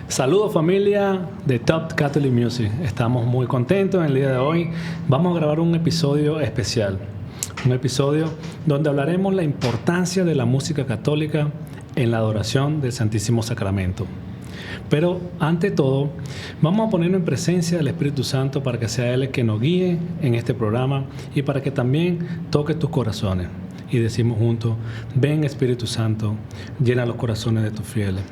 Saludos familia de Top Catholic Music. Estamos muy contentos en el día de hoy. Vamos a grabar un episodio especial. Un episodio donde hablaremos la importancia de la música católica en la adoración del Santísimo Sacramento. Pero ante todo, vamos a ponernos en presencia del Espíritu Santo para que sea Él el que nos guíe en este programa y para que también toque tus corazones. Y decimos juntos: ven Espíritu Santo, llena los corazones de tus fieles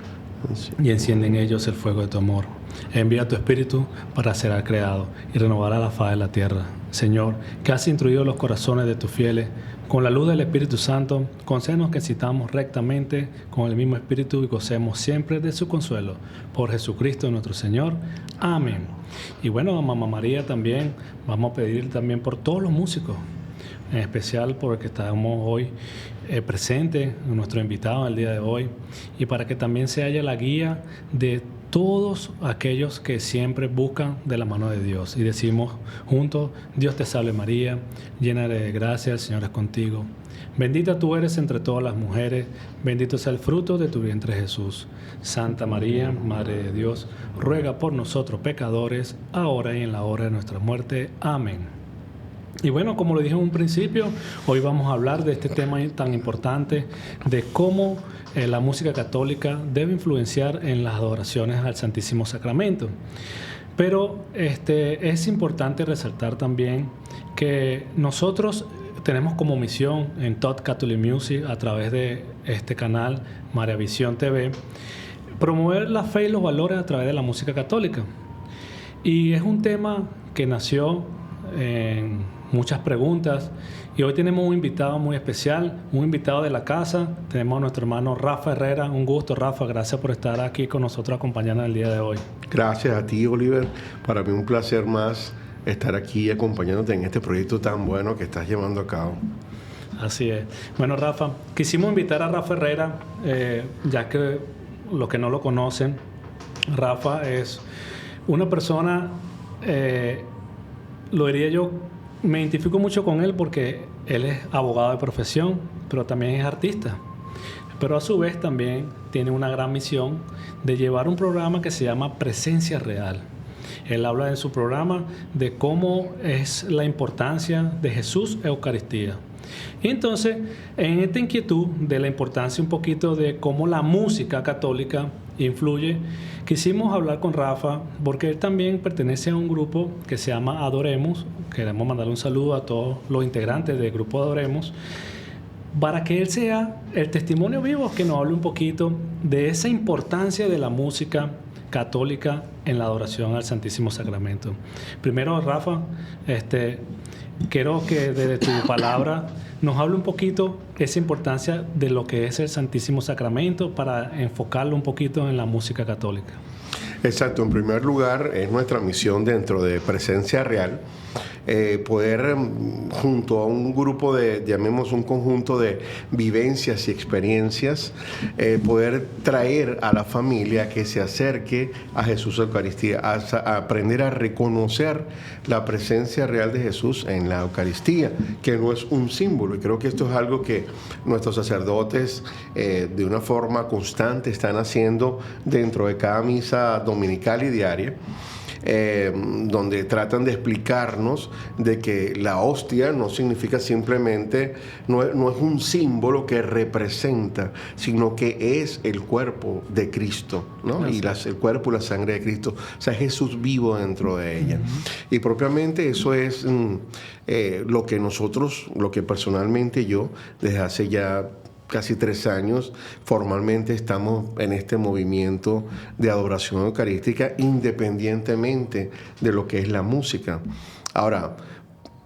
y enciende en ellos el fuego de tu amor. Envía tu Espíritu para ser creado y renovará la faz de la tierra. Señor, que has instruido los corazones de tus fieles con la luz del Espíritu Santo, concédenos que citamos rectamente con el mismo Espíritu y gocemos siempre de su consuelo. Por Jesucristo nuestro Señor. Amén. Y bueno, a Mamá María también, vamos a pedir también por todos los músicos, en especial porque estamos hoy presentes, nuestro invitado el día de hoy, y para que también se haya la guía de todos aquellos que siempre buscan de la mano de Dios. Y decimos juntos: Dios te salve María, llena de gracia, el Señor es contigo. Bendita tú eres entre todas las mujeres, bendito sea el fruto de tu vientre Jesús. Santa María, Madre de Dios, ruega por nosotros pecadores, ahora y en la hora de nuestra muerte. Amén. Y bueno, como lo dije en un principio, hoy vamos a hablar de este tema tan importante, de cómo la música católica debe influenciar en las adoraciones al Santísimo Sacramento. Pero es importante resaltar también que nosotros tenemos como misión en Top Catholic Music, a través de este canal María Visión TV, promover la fe y los valores a través de la música católica. Y es un tema que nació en muchas preguntas, y hoy tenemos un invitado muy especial, un invitado de la casa. Tenemos a nuestro hermano Rafa Herrera. Un gusto, Rafa, gracias por estar aquí con nosotros acompañando el día de hoy. Gracias a ti, Oliver. Para mí un placer más estar aquí acompañándote en este proyecto tan bueno que estás llevando a cabo. Así es. Bueno, Rafa, quisimos invitar a Rafa Herrera, ya que los que no lo conocen, Rafa es una persona, lo diría yo, me identifico mucho con él porque él es abogado de profesión, pero también es artista. Pero a su vez también tiene una gran misión de llevar un programa que se llama Presencia Real. Él habla en su programa de cómo es la importancia de Jesús Eucaristía. Y entonces, en esta inquietud de la importancia un poquito de cómo la música católica influye, quisimos hablar con Rafa porque él también pertenece a un grupo que se llama Adoremos. Queremos mandarle un saludo a todos los integrantes del grupo Adoremos, para que él sea el testimonio vivo que nos hable un poquito de esa importancia de la música católica en la adoración al Santísimo Sacramento. Primero, Rafa, quiero que desde tu palabra nos hable un poquito de esa importancia de lo que es el Santísimo Sacramento, para enfocarlo un poquito en la música católica. Exacto. En primer lugar, es nuestra misión dentro de Presencia Real poder, junto a un grupo de, llamemos un conjunto de vivencias y experiencias, poder traer a la familia que se acerque a Jesús Eucaristía, a aprender a reconocer la presencia real de Jesús en la Eucaristía, que no es un símbolo. Y creo que esto es algo que nuestros sacerdotes de una forma constante están haciendo dentro de cada misa dominical y diaria, donde tratan de explicarnos de que la hostia no significa simplemente, no es un símbolo que representa, sino que es el cuerpo de Cristo, ¿no? Y el cuerpo y la sangre de Cristo, o sea, Jesús vivo dentro de ella. Y propiamente eso es lo que personalmente yo, desde hace ya casi 3 años, formalmente estamos en este movimiento de adoración eucarística, independientemente de lo que es la música. Ahora,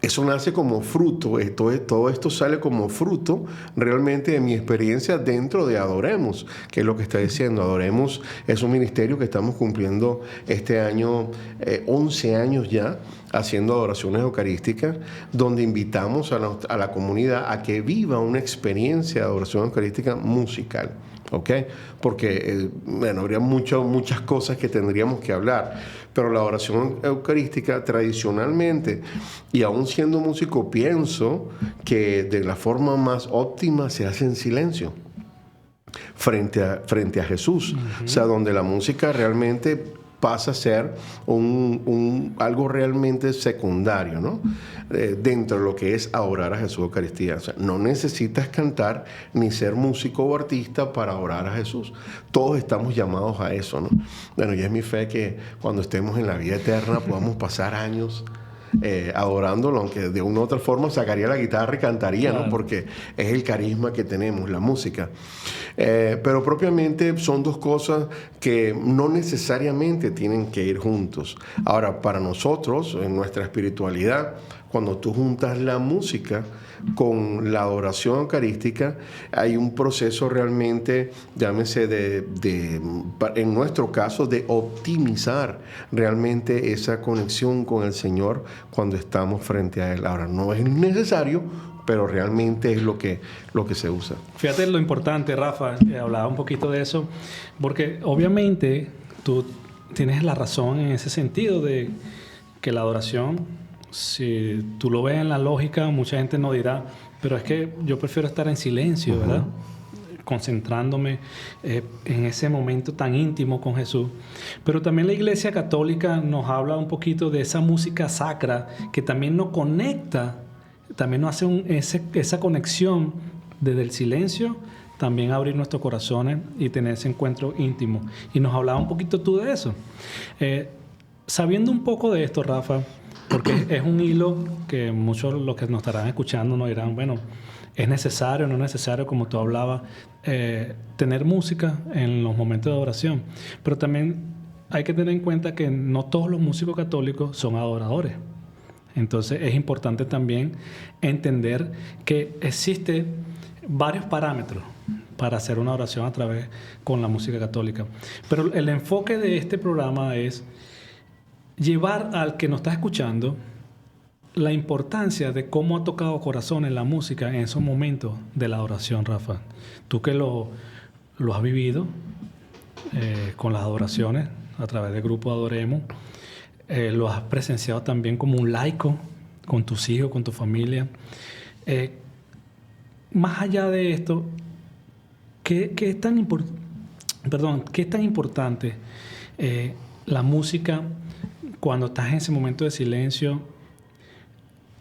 eso nace como fruto, todo esto sale como fruto realmente de mi experiencia dentro de Adoremos, que es lo que está diciendo. Adoremos es un ministerio que estamos cumpliendo este año 11 años ya, haciendo adoraciones eucarísticas, donde invitamos a la comunidad a que viva una experiencia de adoración eucarística musical. ¿Ok? Porque, habría muchas cosas que tendríamos que hablar, pero la oración eucarística tradicionalmente, y aún siendo músico, pienso que de la forma más óptima se hace en silencio. frente a Jesús. O sea, donde la música realmente pasa a ser algo realmente secundario, ¿no? Dentro de lo que es adorar a Jesús Eucaristía. O sea, no necesitas cantar ni ser músico o artista para orar a Jesús. Todos estamos llamados a eso, ¿no? Bueno, y es mi fe que cuando estemos en la vida eterna podamos pasar años adorándolo, aunque de una u otra forma sacaría la guitarra y cantaría, claro, ¿no? Porque es el carisma que tenemos, la música. Pero propiamente son dos cosas que no necesariamente tienen que ir juntos. Ahora, para nosotros, en nuestra espiritualidad, cuando tú juntas la música con la adoración eucarística, hay un proceso realmente, llámese en nuestro caso, de optimizar realmente esa conexión con el Señor cuando estamos frente a Él. Ahora, no es necesario, pero realmente es lo que se usa. Fíjate lo importante, Rafa, hablaba un poquito de eso, porque obviamente tú tienes la razón en ese sentido de que la adoración, si tú lo ves en la lógica, mucha gente nos dirá, pero es que yo prefiero estar en silencio, ¿verdad? Concentrándome en ese momento tan íntimo con Jesús. Pero también la Iglesia Católica nos habla un poquito de esa música sacra que también nos conecta, también nos hace esa conexión desde el silencio, también abrir nuestros corazones y tener ese encuentro íntimo. Y nos hablaba un poquito tú de eso. Sabiendo un poco de esto, Rafa, porque es un hilo que muchos de los que nos estarán escuchando nos dirán, bueno, ¿es necesario o no es necesario, como tú hablabas, tener música en los momentos de adoración? Pero también hay que tener en cuenta que no todos los músicos católicos son adoradores. Entonces es importante también entender que existen varios parámetros para hacer una oración a través con la música católica. Pero el enfoque de este programa es llevar al que nos está escuchando la importancia de cómo ha tocado corazones la música en esos momentos de la adoración, Rafa. Tú que lo has vivido con las adoraciones a través del grupo Adoremos, lo has presenciado también como un laico, con tus hijos, con tu familia. Más allá de esto, ¿qué es tan importante la música cuando estás en ese momento de silencio?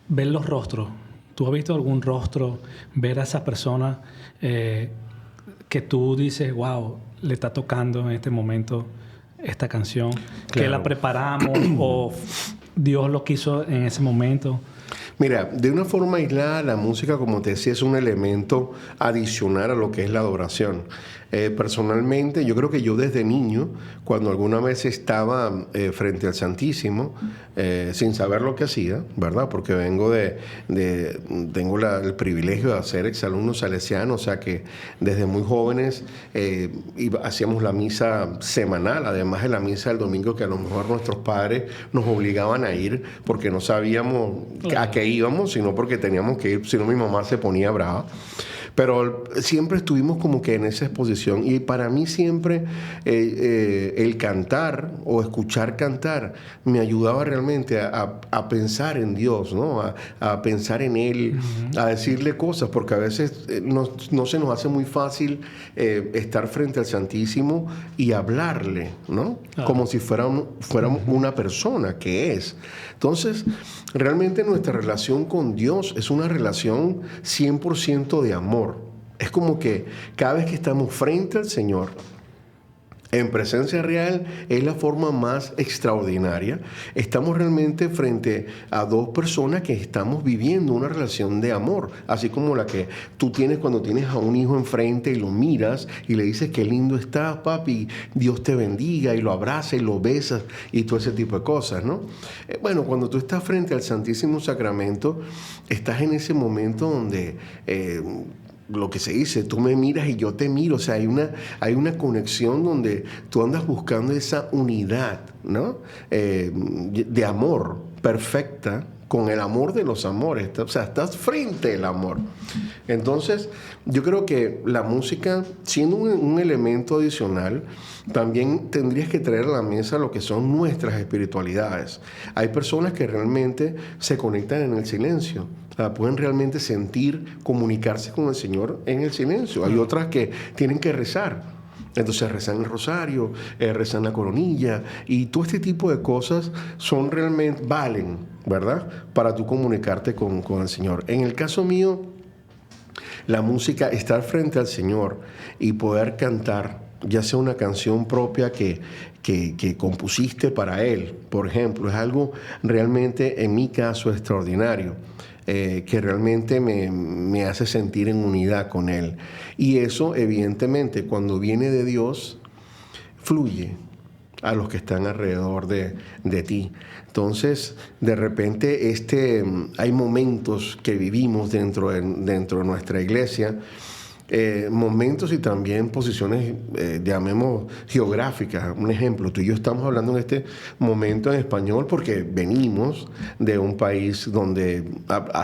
Ver los rostros. ¿Tú has visto algún rostro? Ver a esa persona que tú dices, wow, le está tocando en este momento esta canción, claro, que la preparamos o Dios lo quiso en ese momento. Mira, de una forma aislada, la música, como te decía, es un elemento adicional a lo que es la adoración. Personalmente, yo creo que yo desde niño, cuando alguna vez estaba frente al Santísimo, sin saber lo que hacía, ¿verdad? Porque tengo el privilegio de ser exalumno salesiano, o sea que desde muy jóvenes hacíamos la misa semanal, además de la misa del domingo, que a lo mejor nuestros padres nos obligaban a ir porque no sabíamos a qué íbamos, sino porque teníamos que ir, si no mi mamá se ponía brava. Pero siempre estuvimos como que en esa exposición, y para mí siempre el cantar o escuchar cantar me ayudaba realmente a pensar en Dios, ¿no? A pensar en Él, a decirle cosas, porque a veces no se nos hace muy fácil estar frente al Santísimo y hablarle, ¿no? Como si fuéramos una persona que es. Entonces, realmente nuestra relación con Dios es una relación 100% de amor. Es como que cada vez que estamos frente al Señor, en presencia real, es la forma más extraordinaria. Estamos realmente frente a dos personas que estamos viviendo una relación de amor, así como la que tú tienes cuando tienes a un hijo enfrente y lo miras y le dices qué lindo estás, papi, Dios te bendiga, y lo abrazas y lo besas y todo ese tipo de cosas, ¿no? Bueno, cuando tú estás frente al Santísimo Sacramento, estás en ese momento donde lo que se dice, tú me miras y yo te miro, o sea, hay una conexión donde tú andas buscando esa unidad, ¿no? De amor perfecta, con el amor de los amores, o sea, estás frente al amor. Entonces, yo creo que la música, siendo un elemento adicional, también tendrías que traer a la mesa lo que son nuestras espiritualidades. Hay personas que realmente se conectan en el silencio. pueden realmente sentir, comunicarse con el Señor en el silencio. Hay otras que tienen que rezar. Entonces rezan el rosario, rezan la coronilla, y todo este tipo de cosas son realmente, valen, ¿verdad?, para tú comunicarte con el Señor. En el caso mío, la música, estar frente al Señor y poder cantar, ya sea una canción propia que compusiste para Él, por ejemplo, es algo realmente, en mi caso, extraordinario, que realmente me hace sentir en unidad con Él. Y eso, evidentemente, cuando viene de Dios, fluye a los que están alrededor de ti. Entonces, de repente, hay momentos que vivimos dentro de nuestra iglesia, momentos y también posiciones, llamemos, geográficas. Un ejemplo, tú y yo estamos hablando en este momento en español porque venimos de un país donde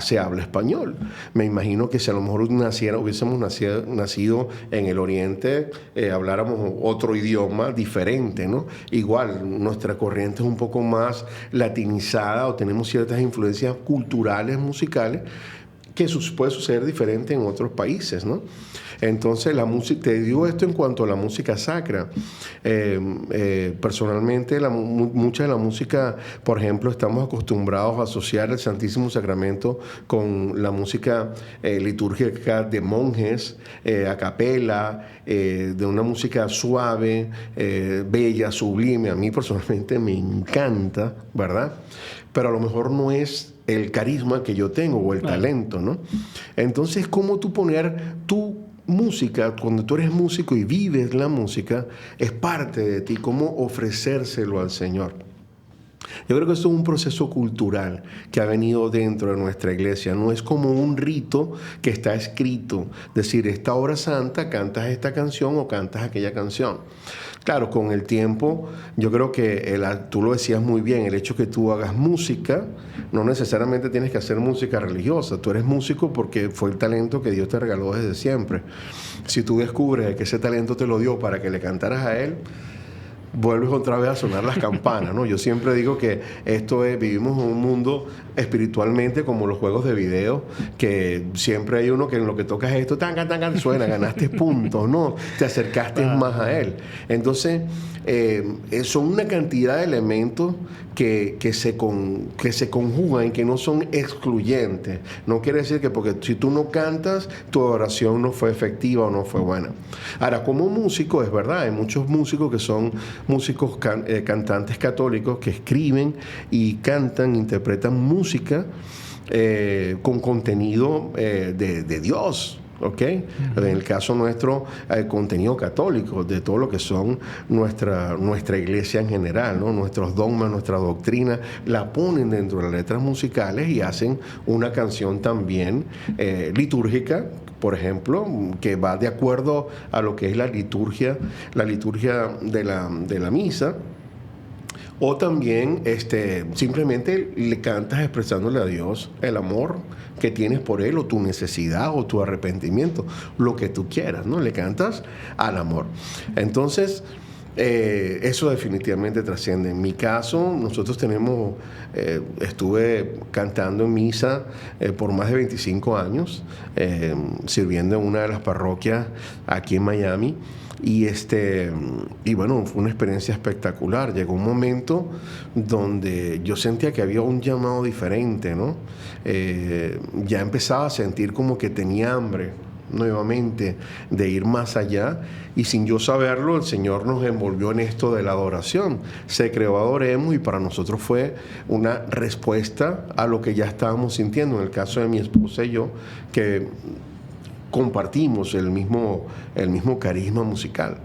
se habla español. Me imagino que si a lo mejor hubiésemos nacido en el Oriente, habláramos otro idioma diferente, ¿no? Igual, nuestra corriente es un poco más latinizada, o tenemos ciertas influencias culturales, musicales, que puede suceder diferente en otros países, ¿no? Entonces, la música, te digo esto en cuanto a la música sacra. Personalmente, mucha de la música, por ejemplo, estamos acostumbrados a asociar el Santísimo Sacramento con la música litúrgica de monjes, a capela, de una música suave, bella, sublime. A mí personalmente me encanta, ¿verdad? Pero a lo mejor no es el carisma que yo tengo o el talento, ¿no? Entonces, ¿cómo tú poner tu música, cuando tú eres músico y vives la música, es parte de ti, cómo ofrecérselo al Señor? Yo creo que esto es un proceso cultural que ha venido dentro de nuestra iglesia. No es como un rito que está escrito. Decir, esta hora santa cantas esta canción o cantas aquella canción. Claro, con el tiempo, yo creo que tú lo decías muy bien, el hecho que tú hagas música, no necesariamente tienes que hacer música religiosa. Tú eres músico porque fue el talento que Dios te regaló desde siempre. Si tú descubres que ese talento te lo dio para que le cantaras a Él, vuelves otra vez a sonar las campanas, ¿no? Yo siempre digo que vivimos en un mundo espiritualmente como los juegos de video, que siempre hay uno que en lo que tocas esto, tan, suena, ganaste puntos, ¿no? Te acercaste más a Él. Entonces, son una cantidad de elementos que se conjugan y que no son excluyentes. No quiere decir que porque si tú no cantas, tu oración no fue efectiva o no fue buena. Ahora, como músico, es verdad, hay muchos músicos que son músicos cantantes católicos que escriben y cantan, interpretan música con contenido de Dios. ¿Ok? En el caso nuestro, contenido católico, de todo lo que son nuestra iglesia en general, ¿no? Nuestros dogmas, nuestra doctrina, la ponen dentro de las letras musicales y hacen una canción también litúrgica, por ejemplo, que va de acuerdo a lo que es la liturgia de la misa. O también simplemente le cantas expresándole a Dios el amor que tienes por Él, o tu necesidad, o tu arrepentimiento, lo que tú quieras, ¿no? Le cantas al amor. Entonces, eso definitivamente trasciende. En mi caso, nosotros estuve cantando en misa por más de 25 años, sirviendo en una de las parroquias aquí en Miami. Y bueno, fue una experiencia espectacular. Llegó un momento donde yo sentía que había un llamado diferente, ¿no? Ya empezaba a sentir como que tenía hambre nuevamente de ir más allá, y sin yo saberlo, el Señor nos envolvió en esto de la adoración. Se creó Adoremos, y para nosotros fue una respuesta a lo que ya estábamos sintiendo. En el caso de mi esposa y yo, que compartimos el mismo carisma musical.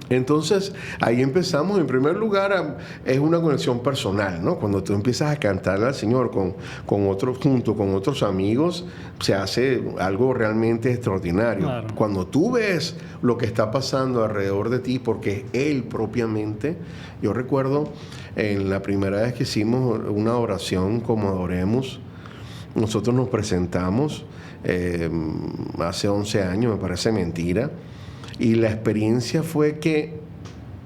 Entonces, ahí empezamos. En primer lugar, es una conexión personal, ¿no? Cuando tú empiezas a cantarle al Señor junto con otros amigos, se hace algo realmente extraordinario. Claro. Cuando tú ves lo que está pasando alrededor de ti, porque Él propiamente, yo recuerdo en la primera vez que hicimos una oración como Adoremos, nosotros nos presentamos hace 11 años, me parece mentira, y la experiencia fue que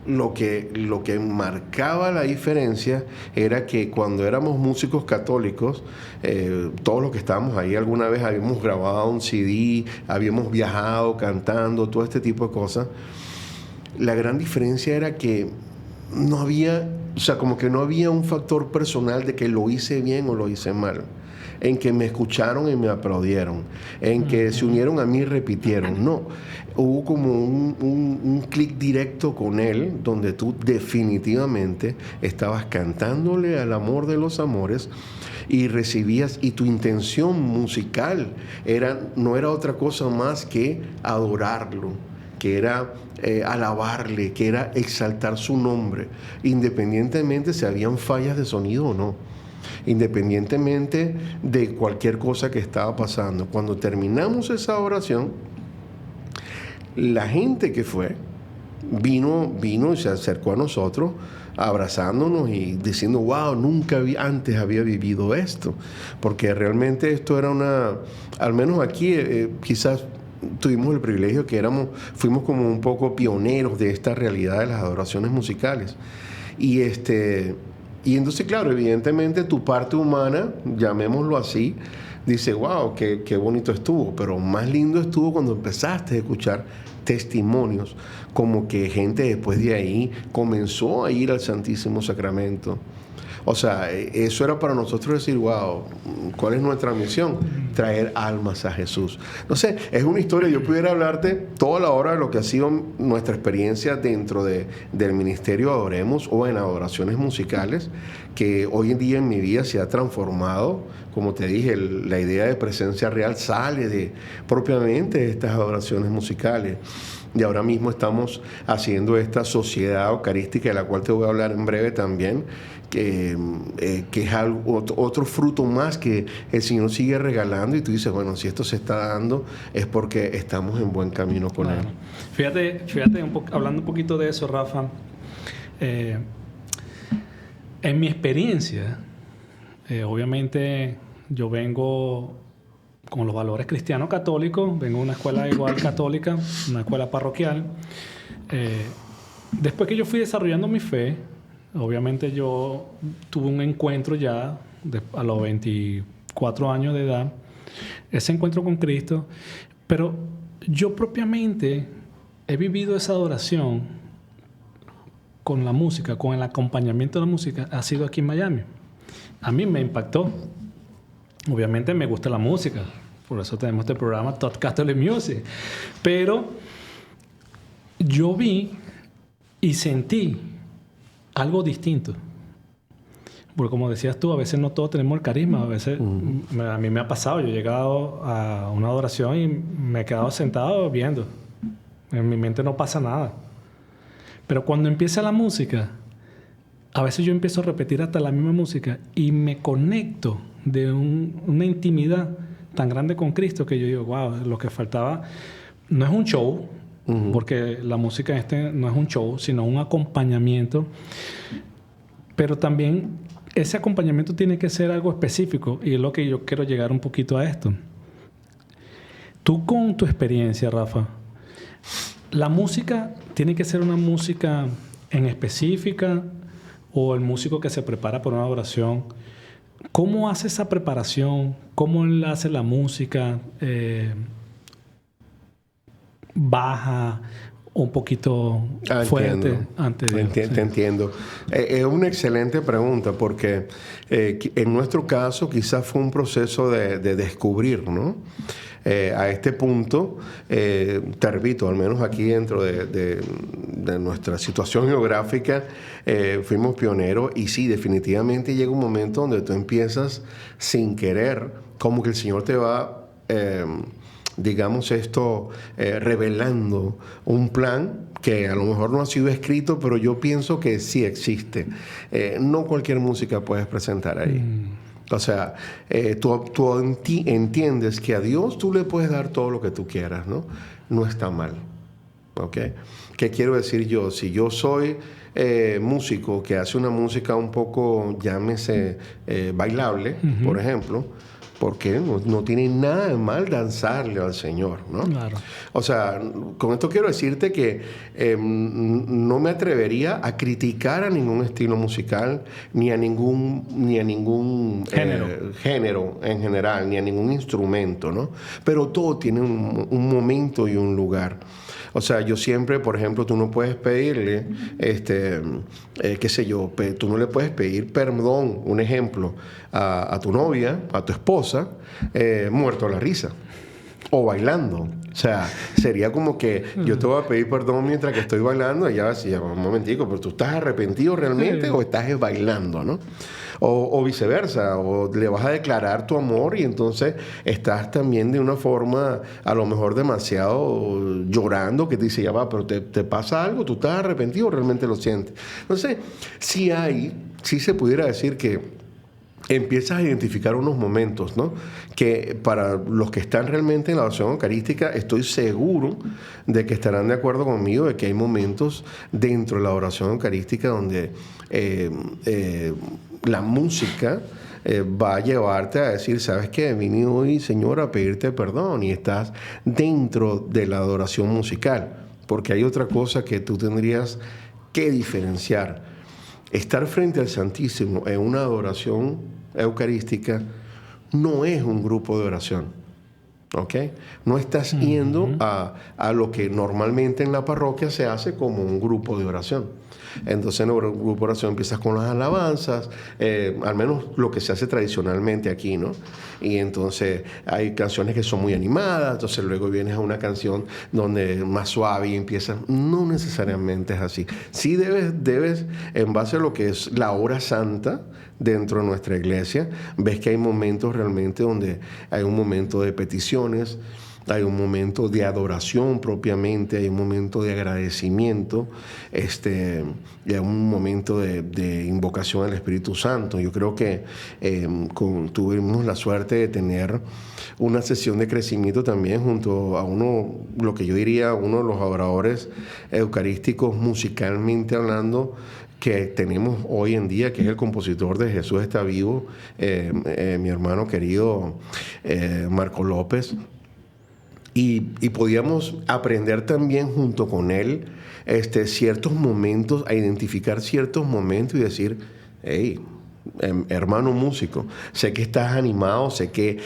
lo que marcaba la diferencia era que cuando éramos músicos católicos, todos los que estábamos ahí alguna vez habíamos grabado un CD, habíamos viajado cantando, todo este tipo de cosas. La gran diferencia era que no había, o sea, como que no había un factor personal de que lo hice bien o lo hice mal. En que me escucharon y me aplaudieron, en que se unieron a mí y repitieron. No, hubo como un clic directo con él, donde tú definitivamente estabas cantándole al amor de los amores y recibías, y tu intención musical no era otra cosa más que adorarlo, que era alabarle, que era exaltar su nombre, independientemente si habían fallas de sonido o no, independientemente de cualquier cosa que estaba pasando. Cuando terminamos esa oración, la gente que fue vino y se acercó a nosotros abrazándonos y diciendo, wow, nunca antes había vivido esto, porque realmente esto era al menos aquí quizás tuvimos el privilegio que fuimos como un poco pioneros de esta realidad de las adoraciones musicales. Y entonces, claro, evidentemente tu parte humana, llamémoslo así, dice, wow, qué bonito estuvo. Pero más lindo estuvo cuando empezaste a escuchar testimonios, como que gente después de ahí comenzó a ir al Santísimo Sacramento. O sea, eso era para nosotros decir, wow, ¿cuál es nuestra misión? Traer almas a Jesús. No sé, es una historia, yo pudiera hablarte toda la hora de lo que ha sido nuestra experiencia dentro del Ministerio Adoremos o en adoraciones musicales, que hoy en día en mi vida se ha transformado. Como te dije, la idea de presencia real sale propiamente de estas adoraciones musicales. Y ahora mismo estamos haciendo esta sociedad eucarística, de la cual te voy a hablar en breve también, que es otro fruto más que el Señor sigue regalando, y tú dices, bueno, si esto se está dando es porque estamos en buen camino con Él. Fíjate hablando un poquito de eso, Rafa, en mi experiencia, obviamente yo vengo con los valores cristianos católicos, vengo de una escuela igual católica, una escuela parroquial. Después que yo fui desarrollando mi fe, obviamente yo tuve un encuentro ya a los 24 años de edad, ese encuentro con Cristo, pero yo propiamente he vivido esa adoración con la música, con el acompañamiento de la música, ha sido aquí en Miami. A mí me impactó. Obviamente me gusta la música, por eso tenemos este programa Top Catholic Music, pero yo vi y sentí algo distinto, porque como decías tú, a veces no todos tenemos el carisma. A veces a mí me ha pasado, yo he llegado a una adoración y me he quedado sentado viendo, en mi mente no pasa nada, pero cuando empieza la música, a veces yo empiezo a repetir hasta la misma música y me conecto de una intimidad tan grande con Cristo, que yo digo, wow, lo que faltaba no es un show, porque la música no es un show, sino un acompañamiento, pero también ese acompañamiento tiene que ser algo específico, y es lo que yo quiero llegar un poquito a esto. Tú, con tu experiencia, Rafa, ¿la música tiene que ser una música en específica, o el músico que se prepara para una adoración, cómo hace esa preparación? ¿Cómo él hace la música? ¿Baja un poquito fuerte? Te entiendo. Es una excelente pregunta, porque en nuestro caso quizás fue un proceso de descubrir, ¿no? A este punto, te repito, al menos aquí dentro de nuestra situación geográfica, fuimos pioneros, y sí, definitivamente llega un momento donde tú empiezas sin querer, como que el Señor te va, digamos revelando un plan que a lo mejor no ha sido escrito, pero yo pienso que sí existe. No cualquier música puedes presentar ahí. O sea, tú entiendes que a Dios tú le puedes dar todo lo que tú quieras, ¿no? No está mal, ¿ok? ¿Qué quiero decir yo? Si yo soy músico que hace una música un poco, llámese, bailable, por ejemplo, Porque no tiene nada de mal danzarle al Señor, ¿no? Claro. O sea, con esto quiero decirte que no me atrevería a criticar a ningún estilo musical, ni a ningún género en general, ni a ningún instrumento, ¿no? Pero todo tiene un momento y un lugar. O sea, yo siempre, por ejemplo, tú no puedes pedirle, qué sé yo, tú no le puedes pedir perdón, un ejemplo, a tu novia, a tu esposa, muerto a la risa o bailando. O sea, sería como que yo te voy a pedir perdón mientras que estoy bailando y ella va a decir, un momentico, pero tú estás arrepentido realmente o estás bailando, ¿no? O viceversa, o le vas a declarar tu amor y entonces estás también de una forma a lo mejor demasiado llorando, que te dice, ya va, pero te pasa algo, tú estás arrepentido o realmente lo sientes. Entonces, sí se pudiera decir que empiezas a identificar unos momentos, ¿no? Que para los que están realmente en la oración eucarística, estoy seguro de que estarán de acuerdo conmigo de que hay momentos dentro de la oración eucarística donde la música va a llevarte a decir, ¿sabes qué? Vine hoy, Señor, a pedirte perdón, y estás dentro de la adoración musical, porque hay otra cosa que tú tendrías que diferenciar. Estar frente al Santísimo en una adoración eucarística no es un grupo de oración, ¿ok? No estás yendo a lo que normalmente en la parroquia se hace como un grupo de oración. Entonces en el grupo de oración empiezas con las alabanzas, al menos lo que se hace tradicionalmente aquí, ¿no? Y entonces hay canciones que son muy animadas, entonces luego vienes a una canción donde más suave y empiezas. No necesariamente es así. Sí debes, en base a lo que es la hora santa dentro de nuestra iglesia, ves que hay momentos realmente donde hay un momento de peticiones, hay un momento de adoración propiamente, hay un momento de agradecimiento, y hay un momento de invocación al Espíritu Santo. Yo creo que tuvimos la suerte de tener una sesión de crecimiento también junto a lo que yo diría, uno de los adoradores eucarísticos musicalmente hablando, que tenemos hoy en día, que es el compositor de Jesús está vivo, mi hermano querido Marco López. Y podíamos aprender también junto con él ciertos momentos, a identificar ciertos momentos y decir, hey, hermano músico, sé que estás animado, sé que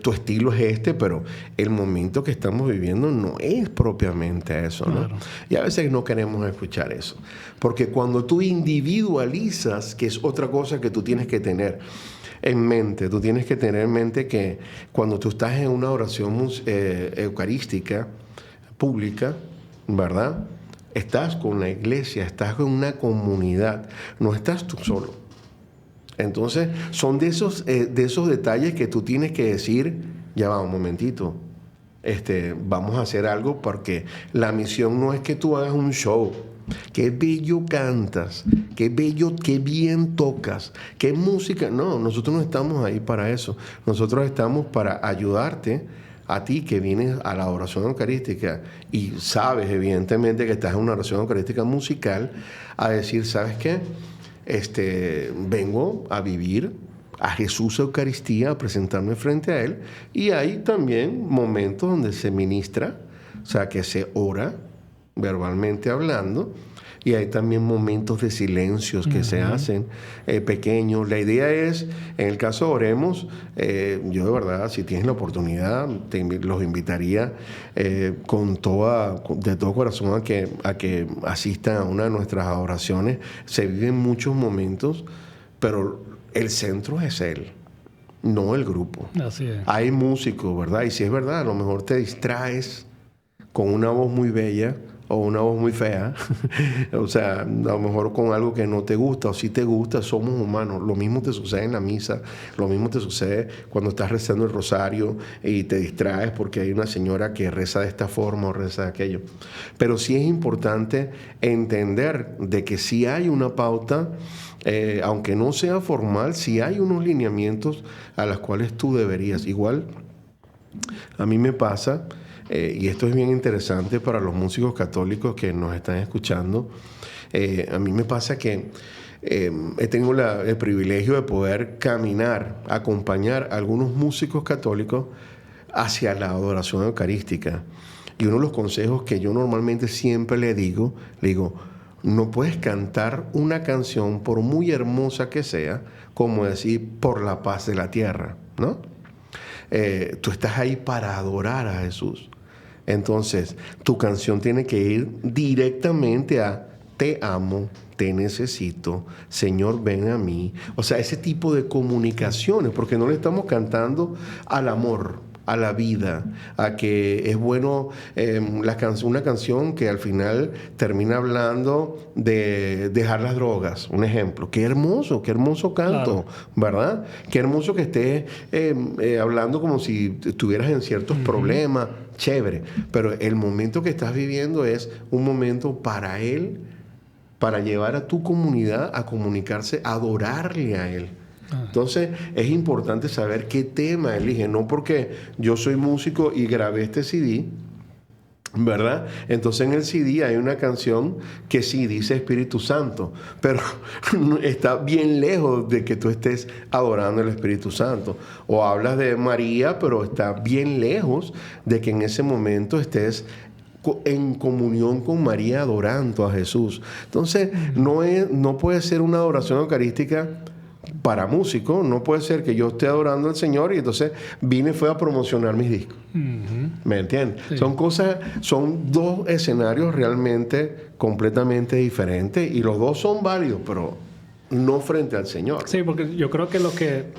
tu estilo es pero el momento que estamos viviendo no es propiamente eso, ¿no? Claro. Y a veces no queremos escuchar eso, porque cuando tú individualizas, que es otra cosa que tú tienes que tener en mente, tú tienes que tener en mente que cuando tú estás en una oración eucarística pública, ¿verdad? Estás con la iglesia, estás con una comunidad, no estás tú solo. Entonces, son de esos detalles que tú tienes que decir, ya va, un momentito, vamos a hacer algo, porque la misión no es que tú hagas un show. Qué bello cantas, qué bello, qué bien tocas, qué música. No, nosotros no estamos ahí para eso. Nosotros estamos para ayudarte a ti que vienes a la oración eucarística y sabes evidentemente que estás en una oración eucarística musical, a decir, ¿sabes qué? Vengo a vivir a Jesús Eucaristía, a presentarme frente a Él, y hay también momentos donde se ministra, o sea, que se ora verbalmente hablando, y hay también momentos de silencios que se hacen pequeños. La idea es, en el caso de Oremos, yo de verdad, si tienes la oportunidad, los invitaría de todo corazón a que asistan a una de nuestras adoraciones. Se viven muchos momentos, pero el centro es Él, no el grupo. Así es. Hay músicos, ¿verdad? Y si es verdad, a lo mejor te distraes con una voz muy bella o una voz muy fea, o sea, a lo mejor con algo que no te gusta, o si te gusta, somos humanos. Lo mismo te sucede en la misa, lo mismo te sucede cuando estás rezando el rosario y te distraes porque hay una señora que reza de esta forma o reza de aquello. Pero sí es importante entender de que sí hay una pauta, aunque no sea formal, sí hay unos lineamientos a los cuales tú deberías. Igual, a mí me pasa, y esto es bien interesante para los músicos católicos que nos están escuchando, a mí me pasa que he tenido el privilegio de poder caminar, acompañar a algunos músicos católicos hacia la adoración eucarística. Y uno de los consejos que yo normalmente siempre le digo, no puedes cantar una canción, por muy hermosa que sea, como decir, por la paz de la tierra, ¿no? Tú estás ahí para adorar a Jesús. Entonces, tu canción tiene que ir directamente a te amo, te necesito, Señor, ven a mí. O sea, ese tipo de comunicaciones, porque no le estamos cantando al amor, a la vida, a que es bueno una canción que al final termina hablando de dejar las drogas, un ejemplo. Qué hermoso canto, claro. ¿Verdad? Qué hermoso que estés hablando como si estuvieras en ciertos problemas, chévere. Pero el momento que estás viviendo es un momento para Él, para llevar a tu comunidad a comunicarse, a adorarle a Él. Entonces es importante saber qué tema elige, no porque yo soy músico y grabé este CD, ¿verdad? Entonces en el CD hay una canción que sí dice Espíritu Santo, pero está bien lejos de que tú estés adorando al Espíritu Santo. O hablas de María, pero está bien lejos de que en ese momento estés en comunión con María adorando a Jesús. Entonces no puede ser una adoración eucarística para músicos. No puede ser que yo esté adorando al Señor y entonces fue a promocionar mis discos. ¿Me entiendes? Sí. Son dos escenarios realmente completamente diferentes y los dos son válidos, pero no frente al Señor. Sí, porque yo creo que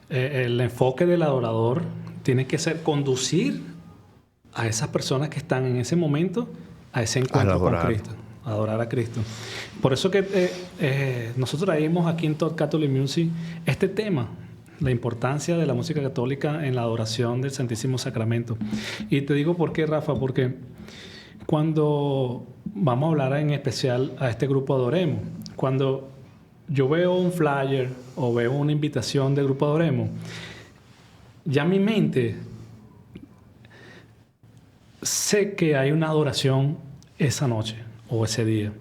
el enfoque del adorador tiene que ser conducir a esas personas que están en ese momento a ese encuentro con Cristo. Adorar a Cristo. Por eso que nosotros traímos aquí en Top Catholic Music este tema, la importancia de la música católica en la adoración del Santísimo Sacramento. Y te digo por qué, Rafa, porque cuando vamos a hablar en especial a este grupo Adoremos, cuando yo veo un flyer o veo una invitación del grupo Adoremos, ya mi mente sé que hay una adoración esa noche o ese día.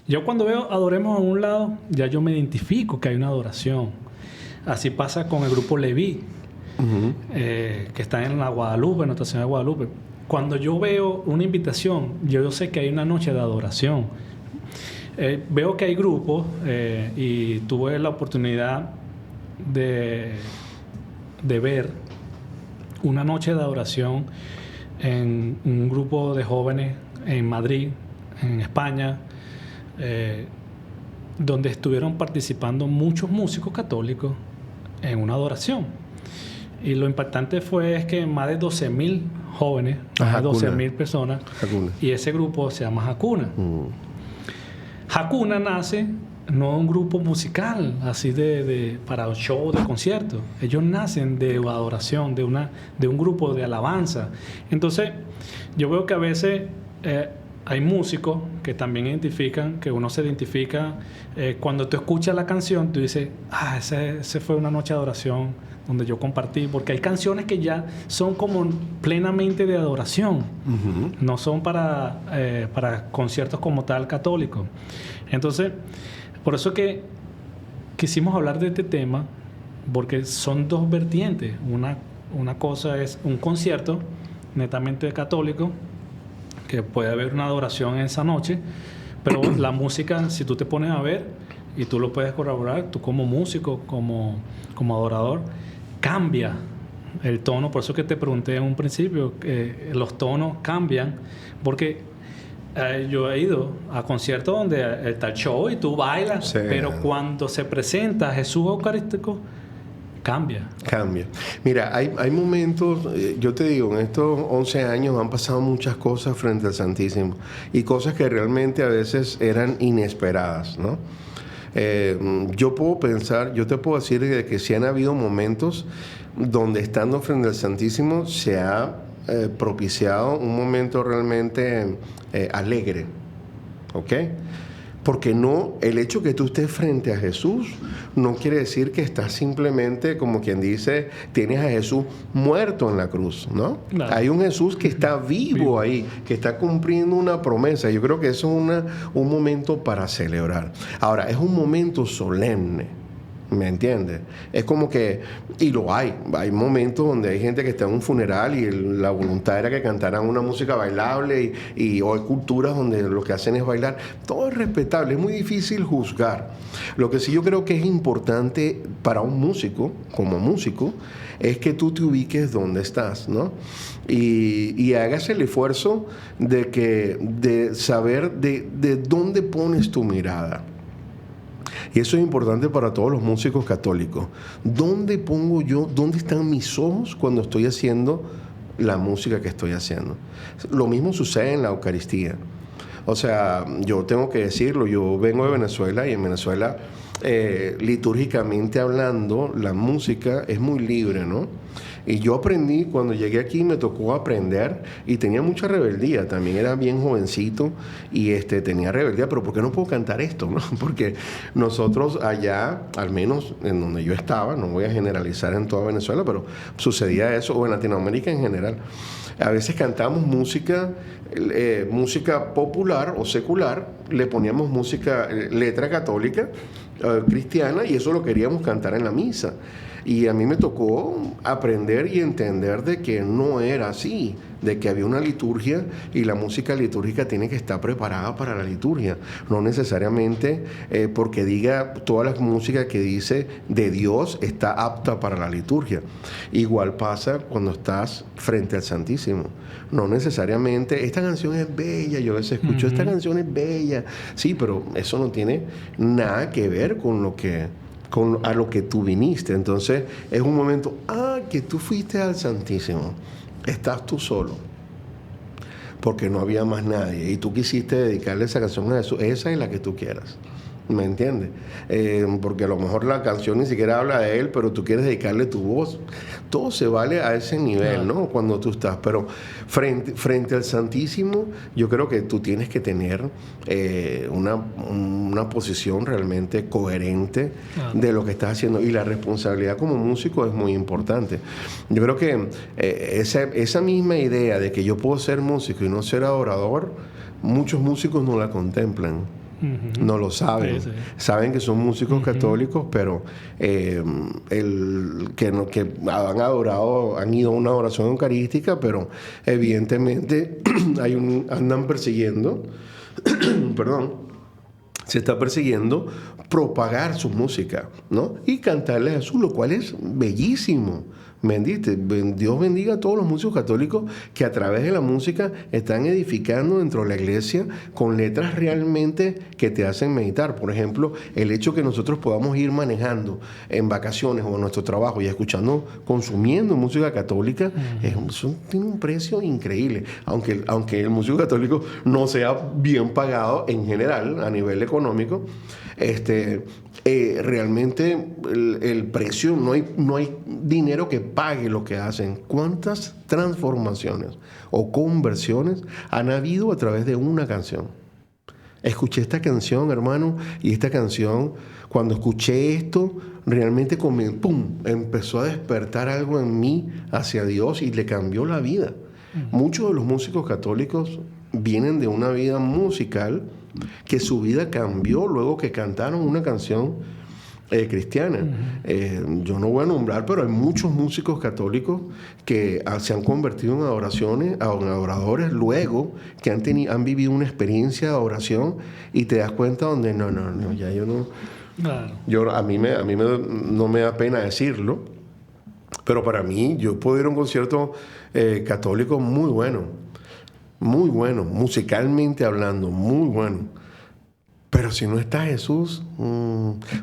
Yo cuando veo Adoremos a un lado, ya yo me identifico que hay una adoración. Así pasa con el grupo Leví, que está en la Guadalupe, Nuestra Señora de Guadalupe. Cuando yo veo una invitación, yo sé que hay una noche de adoración. Veo que hay grupos y tuve la oportunidad de ver una noche de adoración en un grupo de jóvenes en Madrid, en España, donde estuvieron participando muchos músicos católicos en una adoración. Y lo impactante es que más de 12,000 jóvenes, más de 12,000 personas, Hakuna. Y ese grupo se llama Hakuna. Hakuna nace no un grupo musical así para un show de concierto. Ellos nacen de adoración, de un grupo de alabanza. Entonces yo veo que a veces hay músicos que también identifican, que uno se identifica cuando tú escuchas la canción, tú dices, ese fue una noche de adoración donde yo compartí, porque hay canciones que ya son como plenamente de adoración, no son para conciertos como tal católicos. Entonces, por eso que quisimos hablar de este tema, porque son dos vertientes. Una cosa es un concierto netamente católico, que puede haber una adoración en esa noche, pero la música, si tú te pones a ver, y tú lo puedes corroborar, tú como músico, como adorador, cambia el tono. Por eso que te pregunté en un principio, los tonos cambian, porque yo he ido a conciertos donde está el show y tú bailas, sí, pero cuando se presenta Jesús Eucarístico, cambia. Mira, hay momentos, yo te digo, en estos 11 años han pasado muchas cosas frente al Santísimo y cosas que realmente a veces eran inesperadas, ¿no? Yo te puedo decir que sí han habido momentos donde estando frente al Santísimo se ha propiciado un momento realmente alegre, ¿ok? Porque no, el hecho que tú estés frente a Jesús no quiere decir que estás simplemente, como quien dice, tienes a Jesús muerto en la cruz, ¿no? Claro. Hay un Jesús que está vivo ahí, que está cumpliendo una promesa. Yo creo que eso es un momento para celebrar. Ahora, es un momento solemne. ¿Me entiendes? Es como que, y lo hay momentos donde hay gente que está en un funeral y la voluntad era que cantaran una música bailable o hay culturas donde lo que hacen es bailar. Todo es respetable, es muy difícil juzgar. Lo que sí yo creo que es importante para un músico, como músico, es que tú te ubiques donde estás, ¿no? Y hagas el esfuerzo de saber de dónde pones tu mirada. Y eso es importante para todos los músicos católicos. ¿Dónde pongo yo, dónde están mis ojos cuando estoy haciendo la música que estoy haciendo? Lo mismo sucede en la Eucaristía. O sea, yo tengo que decirlo, yo vengo de Venezuela y en Venezuela, litúrgicamente hablando, la música es muy libre, ¿no? Y yo aprendí, cuando llegué aquí me tocó aprender y tenía mucha rebeldía, también era bien jovencito y tenía rebeldía, pero ¿por qué no puedo cantar esto? ¿No? Porque nosotros allá, al menos en donde yo estaba, no voy a generalizar en toda Venezuela, pero sucedía eso, o en Latinoamérica en general, a veces cantamos música popular o secular, le poníamos música, letra católica, cristiana, y eso lo queríamos cantar en la misa. Y a mí me tocó aprender y entender de que no era así, de que había una liturgia y la música litúrgica tiene que estar preparada para la liturgia. No necesariamente porque diga toda la música que dice de Dios está apta para la liturgia. Igual pasa cuando estás frente al Santísimo. No necesariamente, esta canción es bella, yo a veces escucho, esta canción es bella. Sí, pero eso no tiene nada que ver con a lo que tú viniste. Entonces es un momento, que tú fuiste al Santísimo, estás tú solo porque no había más nadie y tú quisiste dedicarle esa canción a Jesús, esa es la que tú quieras, ¿me entiendes? Porque a lo mejor la canción ni siquiera habla de él, pero tú quieres dedicarle tu voz. Todo se vale a ese nivel, ¿no? Cuando tú estás. Pero frente al Santísimo, yo creo que tú tienes que tener una posición realmente coherente de lo que estás haciendo. Y la responsabilidad como músico es muy importante. Yo creo que esa misma idea de que yo puedo ser músico y no ser adorador, muchos músicos no la contemplan. No lo saben. Sí, sí. Saben que son músicos católicos, pero que han adorado, han ido a una oración eucarística, pero evidentemente andan persiguiendo, se está persiguiendo propagar su música, ¿no? Y cantarle a Jesús, lo cual es bellísimo. Dios bendiga a todos los músicos católicos que a través de la música están edificando dentro de la iglesia con letras realmente que te hacen meditar. Por ejemplo, el hecho que nosotros podamos ir manejando en vacaciones o en nuestro trabajo y consumiendo música católica, eso tiene un precio increíble. Aunque el músico católico no sea bien pagado en general a nivel económico, realmente el precio, no hay dinero que pague lo que hacen. ¿Cuántas transformaciones o conversiones han habido a través de una canción? Escuché esta canción, hermano, y esta canción, cuando escuché esto, realmente empezó a despertar algo en mí hacia Dios y le cambió la vida. Muchos de los músicos católicos vienen de una vida musical que su vida cambió luego que cantaron una canción cristiana. Yo no voy a nombrar, pero hay muchos músicos católicos que se han convertido en adoradores luego que han vivido una experiencia de adoración y te das cuenta donde no, ya yo no. Claro. A mí no me da pena decirlo, pero para mí yo puedo ir a un concierto católico muy bueno, musicalmente hablando, muy bueno. Pero si no está Jesús,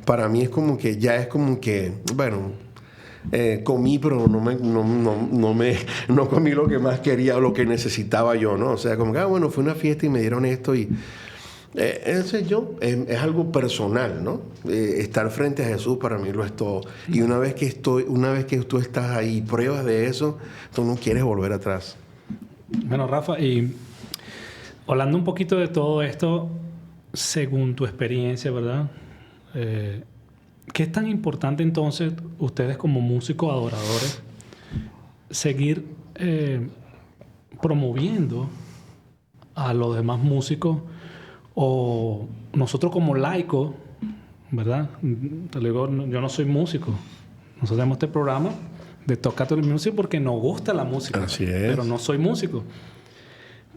para mí es como que comí, pero no comí lo que más quería o lo que necesitaba yo, ¿no? O sea, como que, fue una fiesta y me dieron esto y... es algo personal, ¿no? Estar frente a Jesús para mí lo es todo. Y una vez que tú estás ahí, pruebas de eso, tú no quieres volver atrás. Bueno, Rafa, y hablando un poquito de todo esto, según tu experiencia, ¿verdad? ¿Qué es tan importante entonces ustedes como músicos adoradores seguir promoviendo a los demás músicos, o nosotros como laicos, ¿verdad? Te lo digo, yo no soy músico. Nosotros tenemos este programa de Top Catholic Music porque nos gusta la música, Así es. pero no soy músico.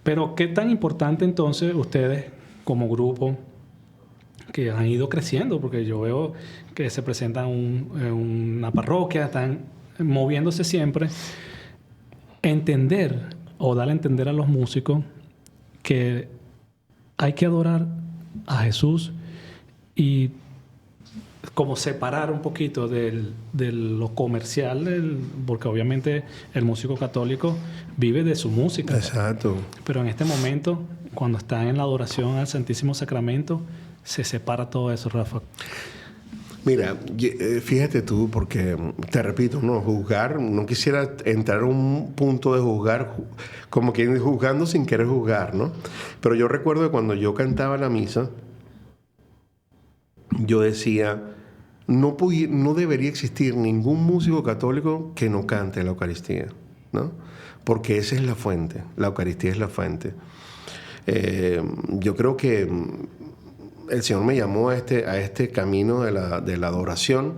Pero ¿qué tan importante entonces ustedes como grupo que han ido creciendo? Porque yo veo que se presentan en una parroquia, están moviéndose siempre. Entender o dar a entender a los músicos que hay que adorar a Jesús y como separar un poquito de lo comercial, porque obviamente el músico católico vive de su música. Exacto. Pero en este momento, cuando está en la adoración al Santísimo Sacramento, se separa todo eso, Rafa. Mira, fíjate tú, porque te repito, no juzgar, no quisiera entrar a un punto de juzgar, como quien juzgando sin querer juzgar, ¿no? Pero yo recuerdo que cuando yo cantaba la misa, yo decía, no debería existir ningún músico católico que no cante la Eucaristía, ¿no? Porque esa es la fuente, la Eucaristía es la fuente. Yo creo que el Señor me llamó a este camino de la adoración,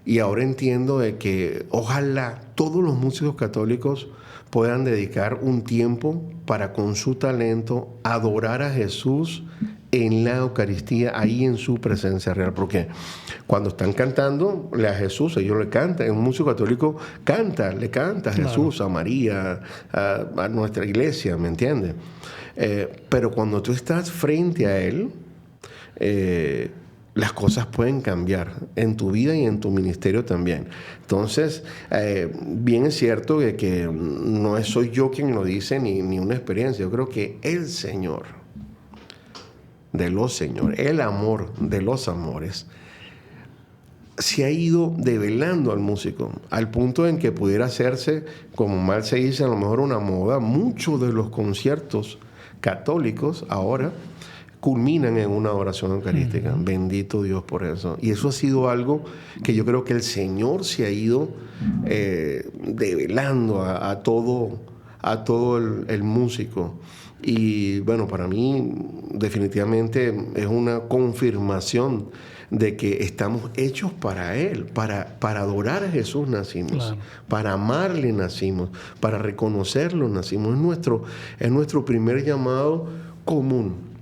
y ahora entiendo de que ojalá todos los músicos católicos puedan dedicar un tiempo para, con su talento, adorar a Jesús en la Eucaristía, ahí en su presencia real. Porque cuando están cantando a Jesús, ellos le cantan. Un músico católico le canta a Jesús, claro, a María, a nuestra iglesia, ¿me entiendes? Pero cuando tú estás frente a Él, las cosas pueden cambiar en tu vida y en tu ministerio también. Entonces, bien es cierto que no soy yo quien lo dice ni una experiencia. Yo creo que el Señor de los señores, el amor de los amores, se ha ido develando al músico, al punto en que pudiera hacerse, como mal se dice, a lo mejor una moda. Muchos de los conciertos católicos ahora culminan en una oración eucarística. Bendito Dios por eso. Y eso ha sido algo que yo creo que el Señor se ha ido develando a todo el músico. Y bueno, para mí definitivamente es una confirmación de que estamos hechos para Él, para adorar a Jesús nacimos, claro, para amarle nacimos, para reconocerlo nacimos. Es nuestro primer llamado común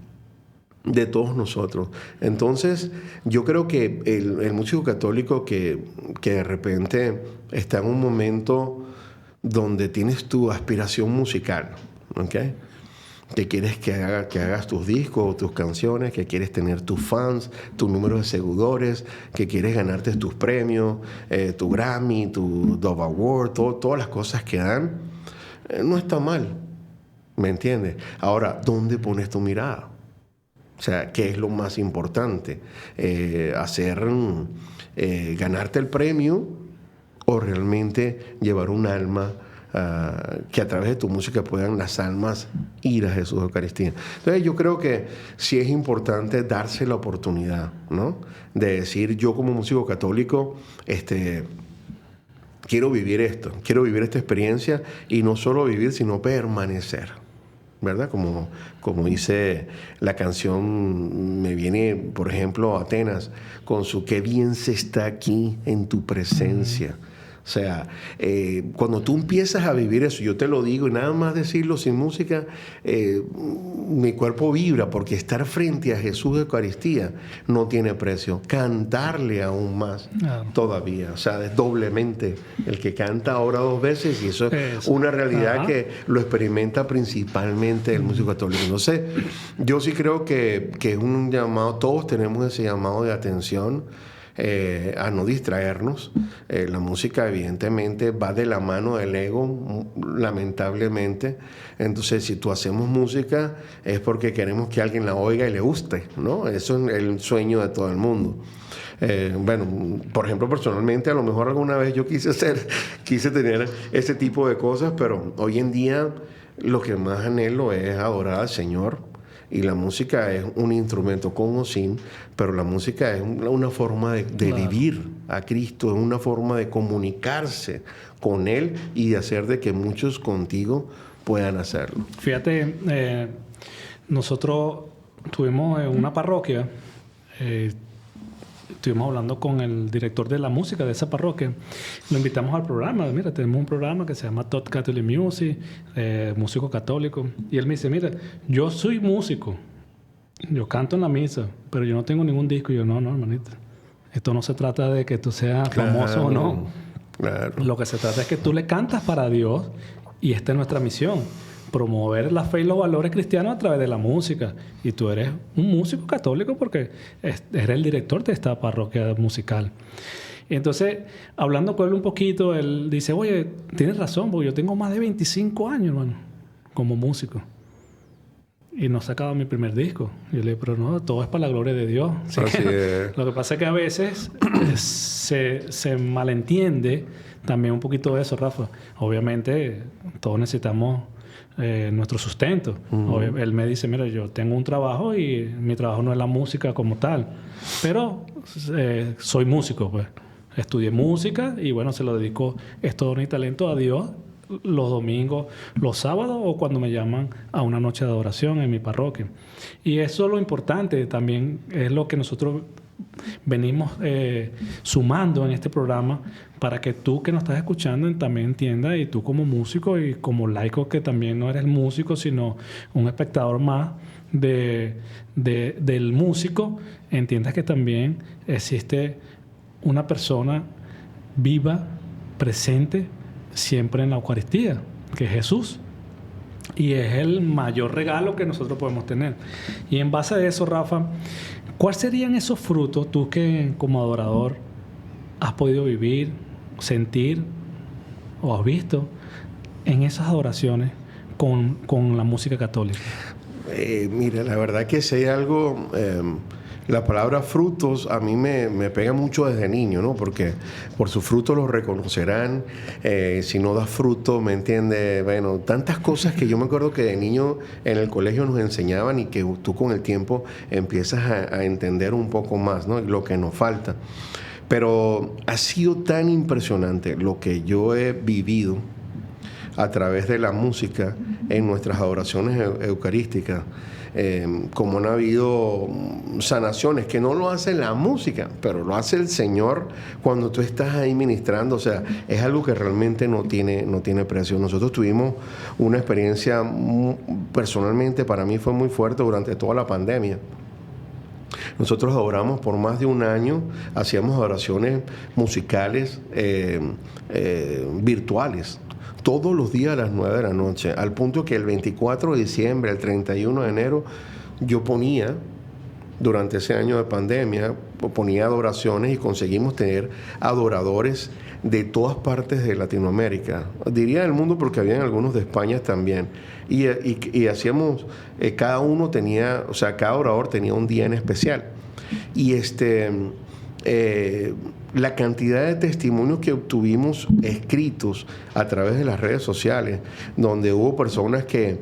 de todos nosotros. Entonces, yo creo que el músico católico que de repente está en un momento donde tienes tu aspiración musical, ¿ok? Que quieres que hagas tus discos, tus canciones, que quieres tener tus fans, tu número de seguidores, que quieres ganarte tus premios, tu Grammy, tu Dove Award, todas las cosas que dan, no está mal, ¿me entiendes? Ahora, ¿dónde pones tu mirada? O sea, ¿qué es lo más importante? ¿Ganarte el premio o realmente llevar un alma que a través de tu música puedan las almas ir a Jesús de Eucaristía? Entonces yo creo que sí es importante darse la oportunidad, ¿no? De decir, yo como músico católico, quiero vivir esta experiencia, y no solo vivir, sino permanecer, ¿verdad? Como dice la canción, me viene, por ejemplo, Atenas, con su qué bien se está aquí en tu presencia. O sea, cuando tú empiezas a vivir eso, yo te lo digo, y nada más decirlo sin música, mi cuerpo vibra, porque estar frente a Jesús de Eucaristía no tiene precio. Cantarle aún más todavía, o sea, es doblemente. El que canta ora dos veces, y eso es una realidad que lo experimenta principalmente el músico católico. Entonces, yo sí creo que es un llamado, todos tenemos ese llamado de atención, a no distraernos. La música evidentemente va de la mano del ego, lamentablemente. Entonces, si tú hacemos música es porque queremos que alguien la oiga y le guste, ¿no? Eso es el sueño de todo el mundo. Bueno, por ejemplo, personalmente, a lo mejor alguna vez yo quise tener ese tipo de cosas, pero hoy en día lo que más anhelo es adorar al Señor Y la música es un instrumento con o sin, pero la música es una forma de Claro. vivir a Cristo, es una forma de comunicarse con Él y de hacer de que muchos contigo puedan hacerlo. Fíjate, nosotros tuvimos en una parroquia, estuvimos hablando con el director de la música de esa parroquia. Lo invitamos al programa. Mira, tenemos un programa que se llama Top Catholic Music, músico católico. Y él me dice, mira, yo soy músico. Yo canto en la misa, pero yo no tengo ningún disco. Y yo, no, hermanito. Esto no se trata de que tú seas famoso o no. Claro. Lo que se trata es que tú le cantas para Dios y esta es nuestra misión. Promover la fe y los valores cristianos a través de la música. Y tú eres un músico católico porque eres el director de esta parroquia musical. Y entonces, hablando con él un poquito, él dice, oye, tienes razón, porque yo tengo más de 25 años, hermano, como músico. Y no he sacado mi primer disco. Y yo le digo, pero no, todo es para la gloria de Dios. Así es. Lo que pasa es que a veces se malentiende también un poquito eso, Rafa. Obviamente, todos necesitamos nuestro sustento. Él me dice, mira, yo tengo un trabajo y mi trabajo no es la música como tal, pero soy músico, pues. Estudié música y bueno, se lo dedico todo mi talento a Dios los domingos, los sábados o cuando me llaman a una noche de adoración en mi parroquia. Y eso es lo importante, también es lo que nosotros venimos sumando en este programa para que tú que nos estás escuchando también entiendas, y tú como músico y como laico que también no eres músico sino un espectador más del músico, entiendas que también existe una persona viva, presente siempre en la Eucaristía, que es Jesús. Y es el mayor regalo que nosotros podemos tener. Y en base a eso, Rafa, ¿cuáles serían esos frutos tú que como adorador has podido vivir, sentir o has visto en esas adoraciones con la música católica? Mira, la verdad que si hay algo... la palabra frutos a mí me pega mucho desde niño, ¿no? Porque por sus frutos los reconocerán. Si no das fruto, ¿me entiendes? Bueno, tantas cosas que yo me acuerdo que de niño en el colegio nos enseñaban y que tú con el tiempo empiezas a entender un poco más, ¿no? Lo que nos falta. Pero ha sido tan impresionante lo que yo he vivido a través de la música en nuestras adoraciones eucarísticas. Como han habido sanaciones que no lo hace la música, pero lo hace el Señor cuando tú estás ahí ministrando. O sea, es algo que realmente no tiene precio. Nosotros tuvimos una experiencia, personalmente para mí fue muy fuerte durante toda la pandemia. Nosotros adoramos por más de un año, hacíamos adoraciones musicales virtuales. Todos los días a las 9 de la noche, al punto que el 24 de diciembre, el 31 de enero, yo ponía, durante ese año de pandemia, ponía adoraciones y conseguimos tener adoradores de todas partes de Latinoamérica. Diría del mundo porque habían algunos de España también. Y hacíamos, cada uno tenía, o sea, cada orador tenía un día en especial. Y la cantidad de testimonios que obtuvimos escritos a través de las redes sociales, donde hubo personas que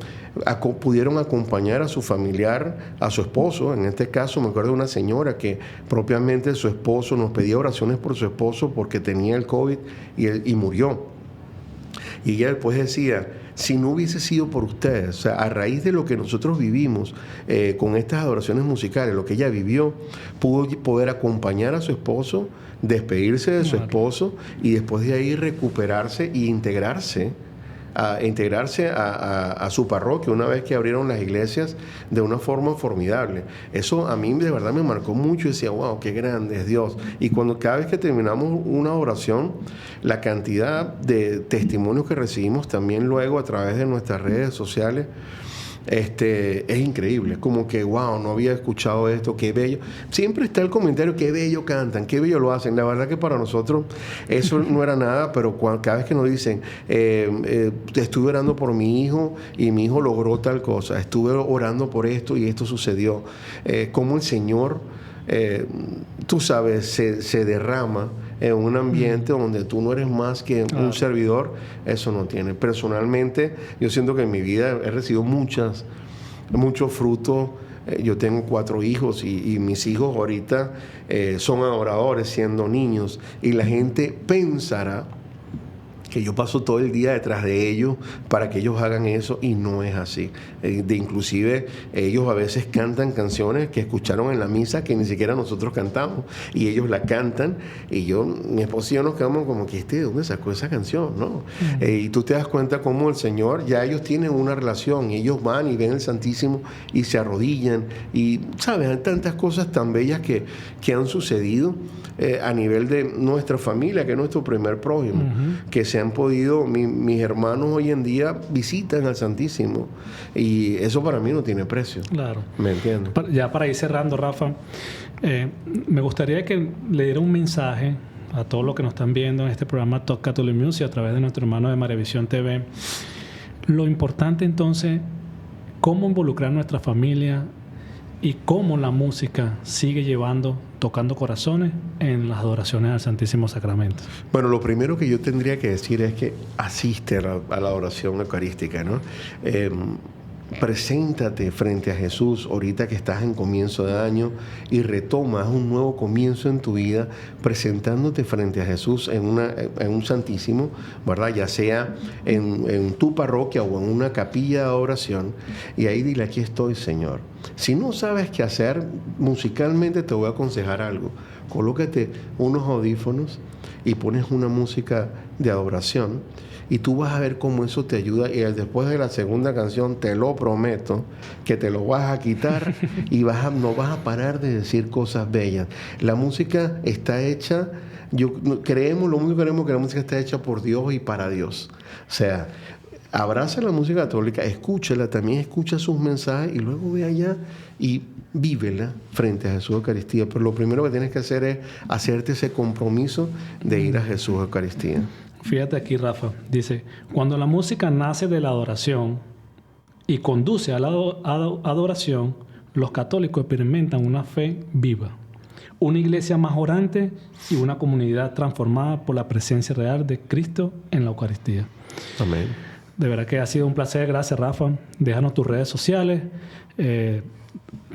pudieron acompañar a su familiar, a su esposo. En este caso me acuerdo de una señora que propiamente su esposo nos pedía oraciones por su esposo porque tenía el COVID y murió. Y ella después decía, si no hubiese sido por ustedes, o sea, a raíz de lo que nosotros vivimos con estas adoraciones musicales, lo que ella vivió, pudo poder acompañar a su esposo, despedirse de su esposo y después de ahí recuperarse e integrarse a su parroquia una vez que abrieron las iglesias de una forma formidable. Eso a mí de verdad me marcó mucho y decía, wow, qué grande es Dios. Y cada vez que terminamos una oración, la cantidad de testimonios que recibimos también luego a través de nuestras redes sociales es increíble. Como que, wow, no había escuchado esto, qué bello. Siempre está el comentario, qué bello cantan, qué bello lo hacen. La verdad que para nosotros eso no era nada, pero cada vez que nos dicen, estuve orando por mi hijo y mi hijo logró tal cosa, estuve orando por esto y esto sucedió. Como el Señor, tú sabes, se derrama en un ambiente donde tú no eres más que un servidor, eso no tiene. Personalmente, yo siento que en mi vida he recibido muchas mucho fruto. Yo tengo 4 hijos y mis hijos ahorita son adoradores siendo niños, y la gente pensará que yo paso todo el día detrás de ellos para que ellos hagan eso, y no es así. Inclusive ellos a veces cantan canciones que escucharon en la misa que ni siquiera nosotros cantamos, y ellos la cantan, y mi esposo y yo nos quedamos como que ¿de dónde sacó esa canción? ¿No? Y tú te das cuenta cómo el Señor, ya ellos tienen una relación, y ellos van y ven el Santísimo y se arrodillan, y sabes, hay tantas cosas tan bellas que han sucedido a nivel de nuestra familia, que es nuestro primer prójimo, que se han podido, mis hermanos hoy en día visitan al Santísimo, y eso para mí no tiene precio. Claro. ¿Me entiendes? Ya para ir cerrando, Rafa, me gustaría que le diera un mensaje a todos los que nos están viendo en este programa Top Catholic Music a través de nuestro hermano de Maravisión TV. Lo importante entonces, cómo involucrar a nuestra familia y cómo la música sigue tocando corazones en las adoraciones al Santísimo Sacramento. Bueno, lo primero que yo tendría que decir es que asiste a la adoración eucarística, ¿no? Preséntate frente a Jesús ahorita que estás en comienzo de año, y retomas un nuevo comienzo en tu vida presentándote frente a Jesús en un Santísimo, ¿verdad? Ya sea en tu parroquia o en una capilla de oración, y ahí dile: aquí estoy, Señor. Si no sabes qué hacer musicalmente, te voy a aconsejar algo. Colócate unos audífonos y pones una música de adoración, y tú vas a ver cómo eso te ayuda, y después de la segunda canción, te lo prometo, que te lo vas a quitar y no vas a parar de decir cosas bellas. La música está hecha, lo único que creemos que la música está hecha por Dios y para Dios. O sea, abraza la música católica, escúchala, también escucha sus mensajes, y luego ve allá y vívela frente a Jesús Eucaristía. Pero lo primero que tienes que hacer es hacerte ese compromiso de ir a Jesús Eucaristía. Fíjate aquí, Rafa, dice: cuando la música nace de la adoración y conduce a la adoración, los católicos experimentan una fe viva, una iglesia más orante y una comunidad transformada por la presencia real de Cristo en la Eucaristía. Amén. De verdad que ha sido un placer. Gracias, Rafa. Déjanos tus redes sociales,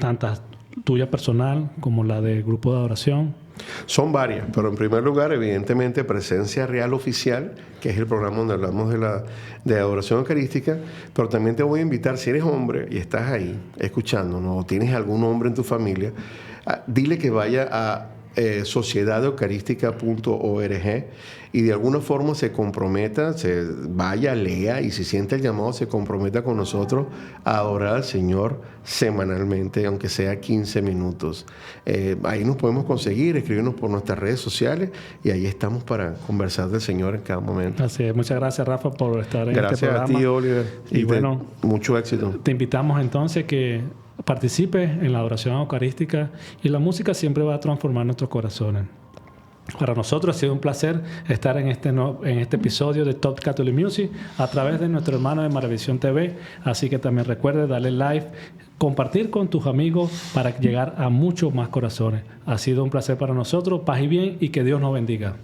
tantas tuya personal como la del grupo de adoración. Son varias, pero en primer lugar, evidentemente, Presencia Real Oficial, que es el programa donde hablamos de adoración eucarística. Pero también te voy a invitar, si eres hombre y estás ahí escuchándonos, o tienes algún hombre en tu familia, dile que vaya a sociedadeucarística.org, y de alguna forma se comprometa, vaya, lea, y si siente el llamado, se comprometa con nosotros a adorar al Señor semanalmente, aunque sea 15 minutos. Ahí nos podemos conseguir, escribirnos por nuestras redes sociales, y ahí estamos para conversar del Señor en cada momento. Así es. Muchas gracias, Rafa, por estar en este programa. Gracias a ti, Oliver. Y bueno, mucho éxito. Te invitamos entonces que participes en la adoración eucarística, y la música siempre va a transformar nuestros corazones. Para nosotros ha sido un placer estar en este episodio de Top Catholic Music a través de nuestro hermano de Maravisión TV. Así que también recuerde darle like, compartir con tus amigos para llegar a muchos más corazones. Ha sido un placer para nosotros. Paz y bien, y que Dios nos bendiga.